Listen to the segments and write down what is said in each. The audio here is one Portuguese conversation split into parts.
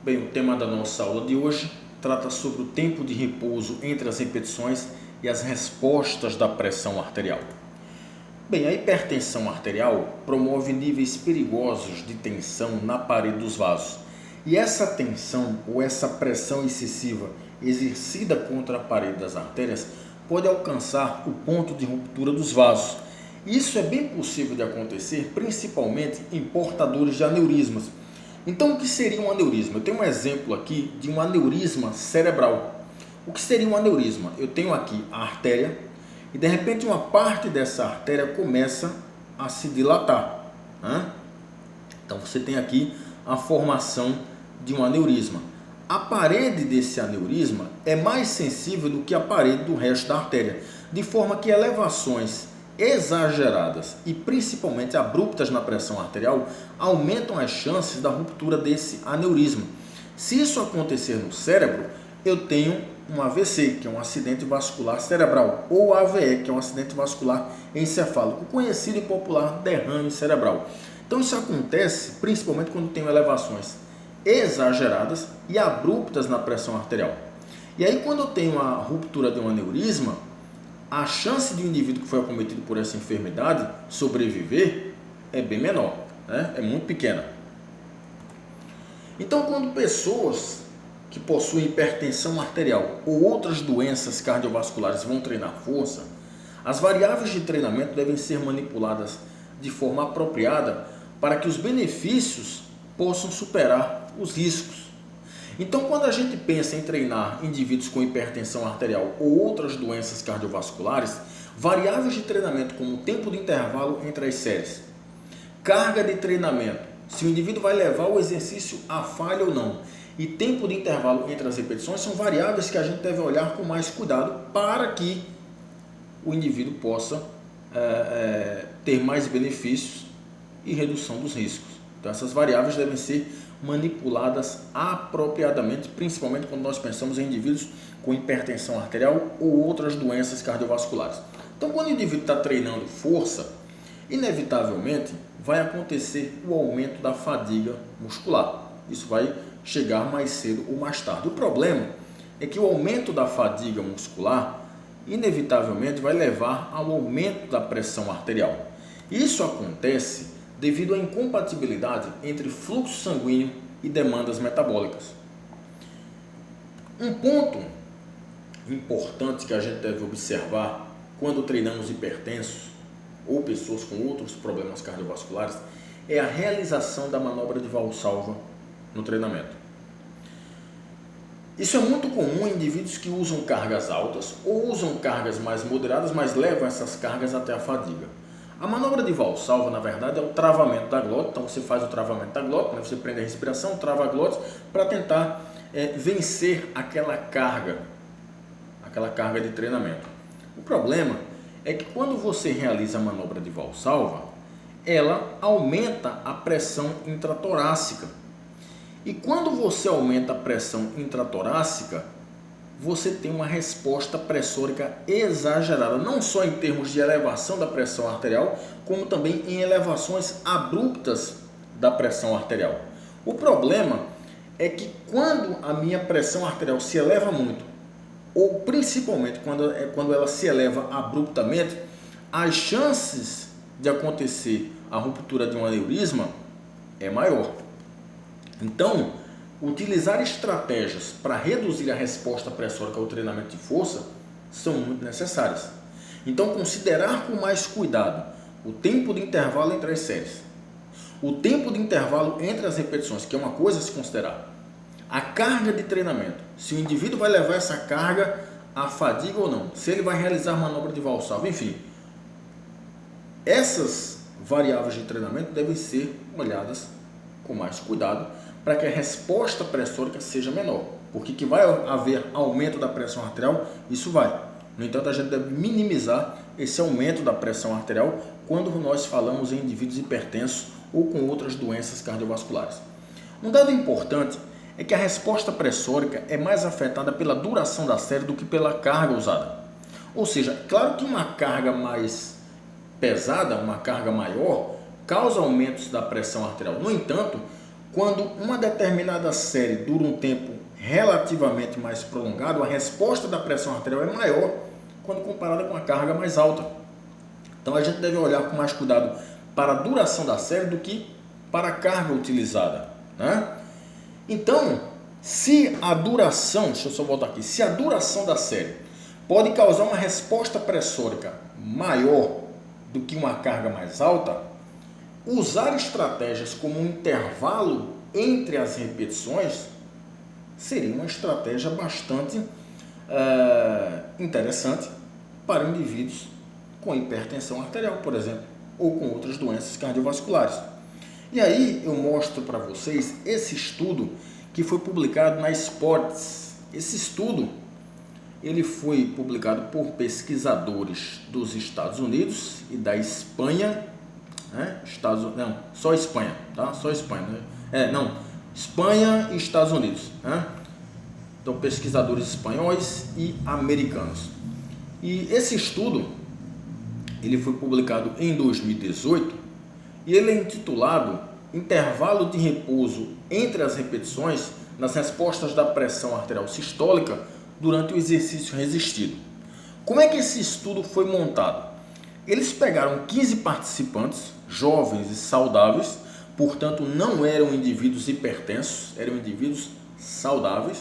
Bem, o tema da nossa aula de hoje trata sobre o tempo de repouso entre as repetições e as respostas da pressão arterial. Bem, a hipertensão arterial promove níveis perigosos de tensão na parede dos vasos. E essa tensão ou essa pressão excessiva exercida contra a parede das artérias pode alcançar o ponto de ruptura dos vasos. Isso é bem possível de acontecer, principalmente em portadores de aneurismas. Então, o que seria um aneurisma? Eu tenho um exemplo aqui de um aneurisma cerebral. O que seria um aneurisma? Eu tenho aqui a artéria e, de repente, uma parte dessa artéria começa a se dilatar. Então, você tem aqui a formação de um aneurisma. A parede desse aneurisma é mais sensível do que a parede do resto da artéria, de forma que elevações exageradas e principalmente abruptas na pressão arterial aumentam as chances da ruptura desse aneurisma. Se isso acontecer no cérebro, eu tenho um AVC, que é um acidente vascular cerebral, ou AVE, que é um acidente vascular encefálico, conhecido e popular derrame cerebral. Então isso acontece principalmente quando tem elevações exageradas e abruptas na pressão arterial. E aí, quando eu tenho a ruptura de um aneurisma, a chance de um indivíduo que foi acometido por essa enfermidade sobreviver é bem menor, é muito pequena. Então, quando pessoas que possuem hipertensão arterial ou outras doenças cardiovasculares vão treinar força, as variáveis de treinamento devem ser manipuladas de forma apropriada para que os benefícios possam superar os riscos. Então, quando a gente pensa em treinar indivíduos com hipertensão arterial ou outras doenças cardiovasculares, variáveis de treinamento como o tempo de intervalo entre as séries, carga de treinamento, se o indivíduo vai levar o exercício à falha ou não, e tempo de intervalo entre as repetições são variáveis que a gente deve olhar com mais cuidado para que o indivíduo possa ter mais benefícios e redução dos riscos. Então, essas variáveis devem ser manipuladas apropriadamente, principalmente quando nós pensamos em indivíduos com hipertensão arterial ou outras doenças cardiovasculares. Então, quando o indivíduo está treinando força, inevitavelmente vai acontecer o aumento da fadiga muscular. Isso vai chegar mais cedo ou mais tarde. O problema é que o aumento da fadiga muscular inevitavelmente vai levar ao aumento da pressão arterial. Isso acontece devido à incompatibilidade entre fluxo sanguíneo e demandas metabólicas. Um ponto importante que a gente deve observar quando treinamos hipertensos ou pessoas com outros problemas cardiovasculares é a realização da manobra de Valsalva no treinamento. Isso é muito comum em indivíduos que usam cargas altas ou usam cargas mais moderadas, mas levam essas cargas até a fadiga. A manobra de Valsalva, na verdade, é o travamento da glote. Então, você faz o travamento da glote, você prende a respiração, trava a glote para tentar vencer aquela carga de treinamento. O problema é que quando você realiza a manobra de Valsalva, ela aumenta a pressão intratorácica. E quando você aumenta a pressão intratorácica, você tem uma resposta pressórica exagerada, não só em termos de elevação da pressão arterial, como também em elevações abruptas da pressão arterial. O problema é que quando a minha pressão arterial se eleva muito, ou principalmente quando ela se eleva abruptamente, as chances de acontecer a ruptura de um aneurisma é maior. Então, utilizar estratégias para reduzir a resposta pressórica ao treinamento de força são muito necessárias. Então, considerar com mais cuidado o tempo de intervalo entre as séries, o tempo de intervalo entre as repetições, que é uma coisa a se considerar, a carga de treinamento, se o indivíduo vai levar essa carga à fadiga ou não, se ele vai realizar manobra de Valsalva, enfim. Essas variáveis de treinamento devem ser olhadas com mais cuidado para que a resposta pressórica seja menor. Porque que vai haver aumento da pressão arterial, isso vai. No entanto, a gente deve minimizar esse aumento da pressão arterial quando nós falamos em indivíduos hipertensos ou com outras doenças cardiovasculares. Um dado importante é que a resposta pressórica é mais afetada pela duração da série do que pela carga usada. Ou seja, claro que uma carga mais pesada, uma carga maior, causa aumentos da pressão arterial. No entanto, quando uma determinada série dura um tempo relativamente mais prolongado, a resposta da pressão arterial é maior quando comparada com a carga mais alta. Então a gente deve olhar com mais cuidado para a duração da série do que para a carga utilizada, né? Então, se a duração, deixa eu só voltar aqui, se a duração da série pode causar uma resposta pressórica maior do que uma carga mais alta, usar estratégias como um intervalo entre as repetições seria uma estratégia bastante interessante para indivíduos com hipertensão arterial, por exemplo, ou com outras doenças cardiovasculares. E aí eu mostro para vocês esse estudo que foi publicado na Sports. Esse estudo ele foi publicado por pesquisadores dos Estados Unidos e da Espanha, né? Só Espanha, tá? Só Espanha, né? Espanha e Estados Unidos, né? Então, pesquisadores espanhóis e americanos. E esse estudo ele foi publicado em 2018 e ele é intitulado Intervalo de repouso entre as repetições nas respostas da pressão arterial sistólica durante o exercício resistido. Como é que esse estudo foi montado? Eles pegaram 15 participantes, jovens e saudáveis, portanto não eram indivíduos hipertensos, eram indivíduos saudáveis.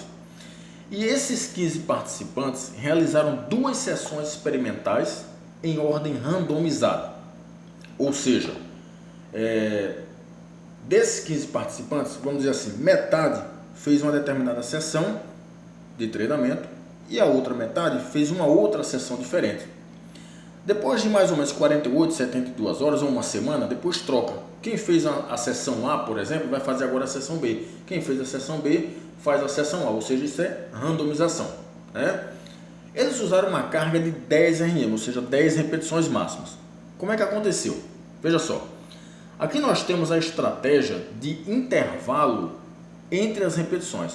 E esses 15 participantes realizaram 2 sessões experimentais em ordem randomizada. Ou seja, desses 15 participantes, vamos dizer assim, metade fez uma determinada sessão de treinamento e a outra metade fez uma outra sessão diferente. Depois de mais ou menos 48, 72 horas ou uma semana, depois troca. Quem fez a sessão A, por exemplo, vai fazer agora a sessão B. Quem fez a sessão B, faz a sessão A, ou seja, isso é randomização, né? Eles usaram uma carga de 10 RPM, ou seja, 10 repetições máximas. Como é que aconteceu? Veja só. Aqui nós temos a estratégia de intervalo entre as repetições.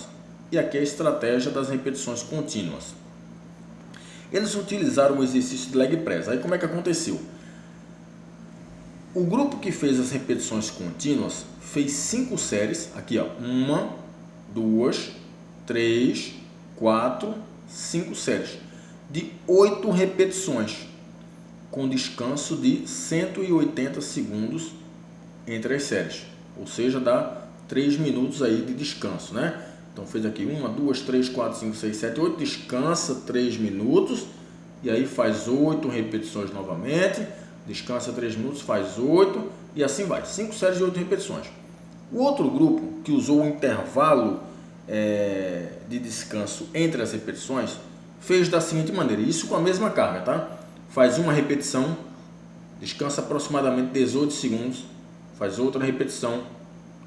E aqui a estratégia das repetições contínuas. Eles utilizaram o exercício de leg press. Aí como é que aconteceu? O grupo que fez as repetições contínuas fez 5 séries. Aqui, ó, 1, 2, 3, 4, 5 séries. De 8 repetições. Com descanso de 180 segundos entre as séries. Ou seja, dá 3 minutos aí de descanso, né? Então fez aqui 1, 2, 3, 4, 5, 6, 7, 8, descansa 3 minutos e aí faz 8 repetições novamente, descansa 3 minutos, faz 8 e assim vai, 5 séries de 8 repetições. O outro grupo que usou o intervalo de descanso entre as repetições fez da seguinte maneira, isso com a mesma carga, tá? Faz uma repetição, descansa aproximadamente 18 segundos, faz outra repetição,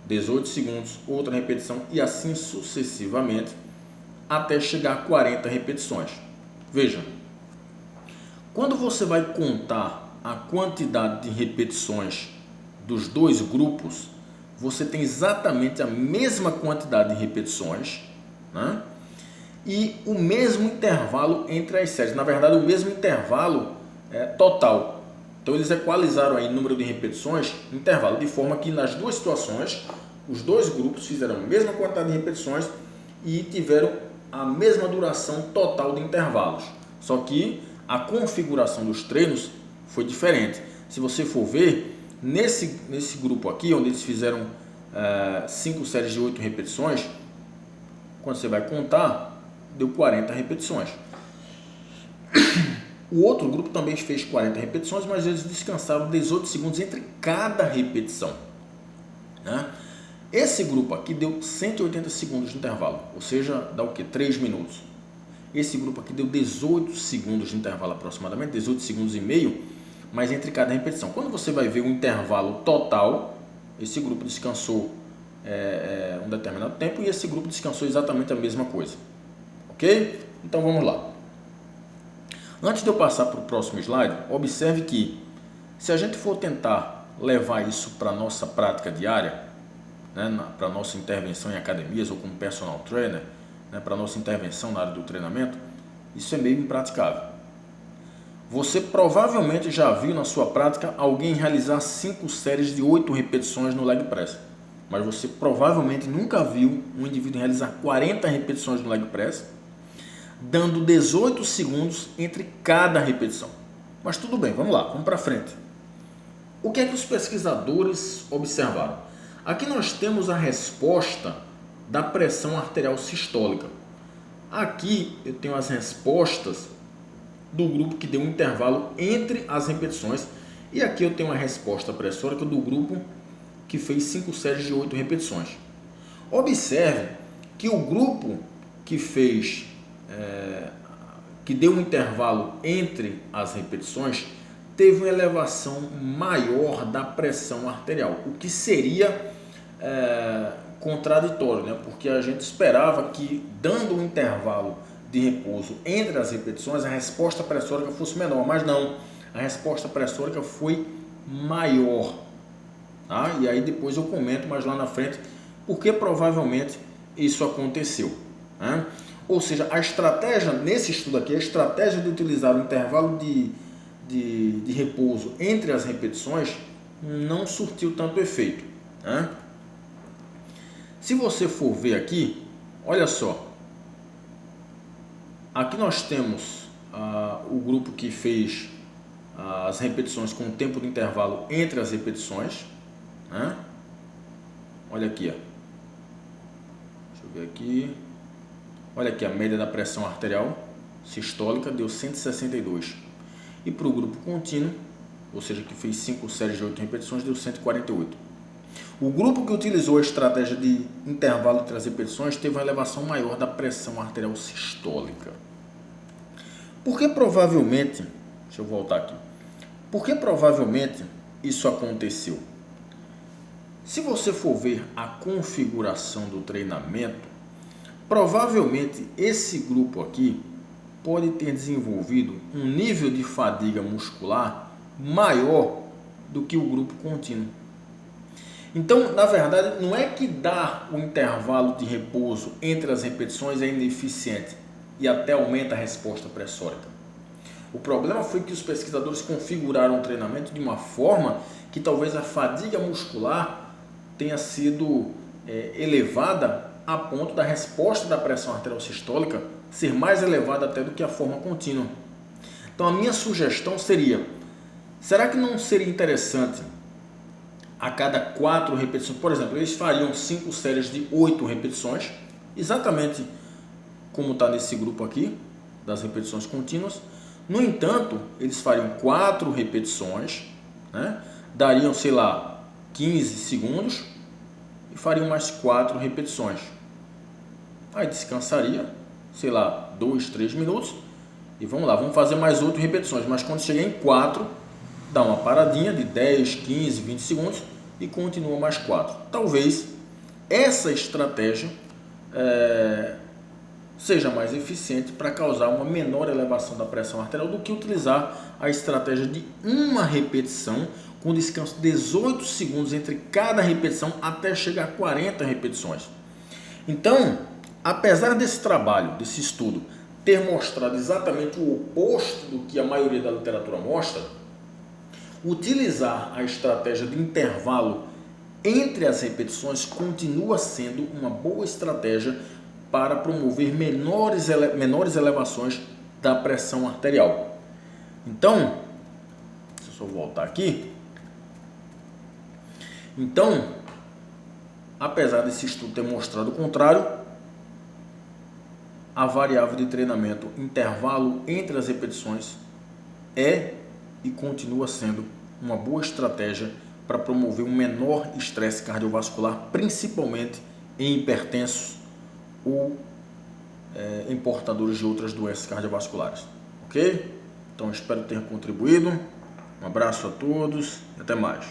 18 segundos, outra repetição e assim sucessivamente até chegar a 40 repetições. Veja, quando você vai contar a quantidade de repetições dos dois grupos, você tem exatamente a mesma quantidade de repetições, né? E o mesmo intervalo entre as séries, na verdade o mesmo intervalo total. Então eles equalizaram aí o número de repetições, intervalo, de forma que nas duas situações, os dois grupos fizeram a mesma quantidade de repetições e tiveram a mesma duração total de intervalos. Só que a configuração dos treinos foi diferente. Se você for ver, nesse grupo aqui, onde eles fizeram 5 séries de 8 repetições, quando você vai contar, deu 40 repetições. O outro grupo também fez 40 repetições, mas eles descansaram 18 segundos entre cada repetição, né? Esse grupo aqui deu 180 segundos de intervalo, ou seja, dá o que? 3 minutos. Esse grupo aqui deu 18 segundos de intervalo aproximadamente, 18 segundos e meio, mas entre cada repetição. Quando você vai ver o intervalo total, esse grupo descansou um determinado tempo e esse grupo descansou exatamente a mesma coisa. Ok? Então vamos lá. Antes de eu passar para o próximo slide, observe que se a gente for tentar levar isso para a nossa prática diária, né, para a nossa intervenção em academias ou como personal trainer, né, para a nossa intervenção na área do treinamento, isso é meio impraticável. Você provavelmente já viu na sua prática alguém realizar 5 séries de 8 repetições no leg press, mas você provavelmente nunca viu um indivíduo realizar 40 repetições no leg press, dando 18 segundos entre cada repetição. Mas tudo bem, vamos lá, vamos para frente. O que é que os pesquisadores observaram? Aqui nós temos a resposta da pressão arterial sistólica. Aqui eu tenho as respostas do grupo que deu um intervalo entre as repetições, e aqui eu tenho a resposta pressórica do grupo que fez 5 séries de 8 repetições. Observe que o grupo que fez, que deu um intervalo entre as repetições, teve uma elevação maior da pressão arterial, o que seria contraditório, né? Porque a gente esperava que, dando um intervalo de repouso entre as repetições, a resposta pressórica fosse menor, mas não, a resposta pressórica foi maior. Tá? E aí depois eu comento mais lá na frente porque provavelmente isso aconteceu. Né? Ou seja, a estratégia, nesse estudo aqui, a estratégia de utilizar o intervalo de repouso entre as repetições não surtiu tanto efeito. Né? Se você for ver aqui, olha só, aqui nós temos o grupo que fez as repetições com o tempo de intervalo entre as repetições. Né? Olha aqui, ó. Deixa eu ver aqui. Olha aqui, a média da pressão arterial sistólica deu 162. E para o grupo contínuo, ou seja, que fez 5 séries de 8 repetições, deu 148. O grupo que utilizou a estratégia de intervalo entre as repetições teve uma elevação maior da pressão arterial sistólica. Porque provavelmente, deixa eu voltar aqui. Por que provavelmente isso aconteceu? Se você for ver a configuração do treinamento, provavelmente esse grupo aqui pode ter desenvolvido um nível de fadiga muscular maior do que o grupo contínuo. Então, na verdade, não é que dar o intervalo de repouso entre as repetições é ineficiente e até aumenta a resposta pressórica. O problema foi que os pesquisadores configuraram o treinamento de uma forma que talvez a fadiga muscular tenha sido elevada a ponto da resposta da pressão arterial sistólica ser mais elevada até do que a forma contínua. Então, a minha sugestão seria, será que não seria interessante a cada 4 repetições, por exemplo, eles fariam 5 séries de 8 repetições, exatamente como está nesse grupo aqui, das repetições contínuas. No entanto, eles fariam 4 repetições, né? Dariam, sei lá, 15 segundos e fariam mais 4 repetições. Aí descansaria, sei lá, 2, 3 minutos e vamos lá, vamos fazer mais 8 repetições, mas quando chegar em 4, dá uma paradinha de 10, 15, 20 segundos e continua mais 4. Talvez essa estratégia seja mais eficiente para causar uma menor elevação da pressão arterial do que utilizar a estratégia de uma repetição com descanso de 18 segundos entre cada repetição até chegar a 40 repetições. Então, apesar desse trabalho, desse estudo, ter mostrado exatamente o oposto do que a maioria da literatura mostra, utilizar a estratégia de intervalo entre as repetições continua sendo uma boa estratégia para promover menores elevações da pressão arterial. Então, deixa eu só voltar aqui. Então, apesar desse estudo ter mostrado o contrário, a variável de treinamento intervalo entre as repetições é e continua sendo uma boa estratégia para promover um menor estresse cardiovascular, principalmente em hipertensos ou em portadores de outras doenças cardiovasculares. Ok? Então espero ter contribuído. Um abraço a todos e até mais.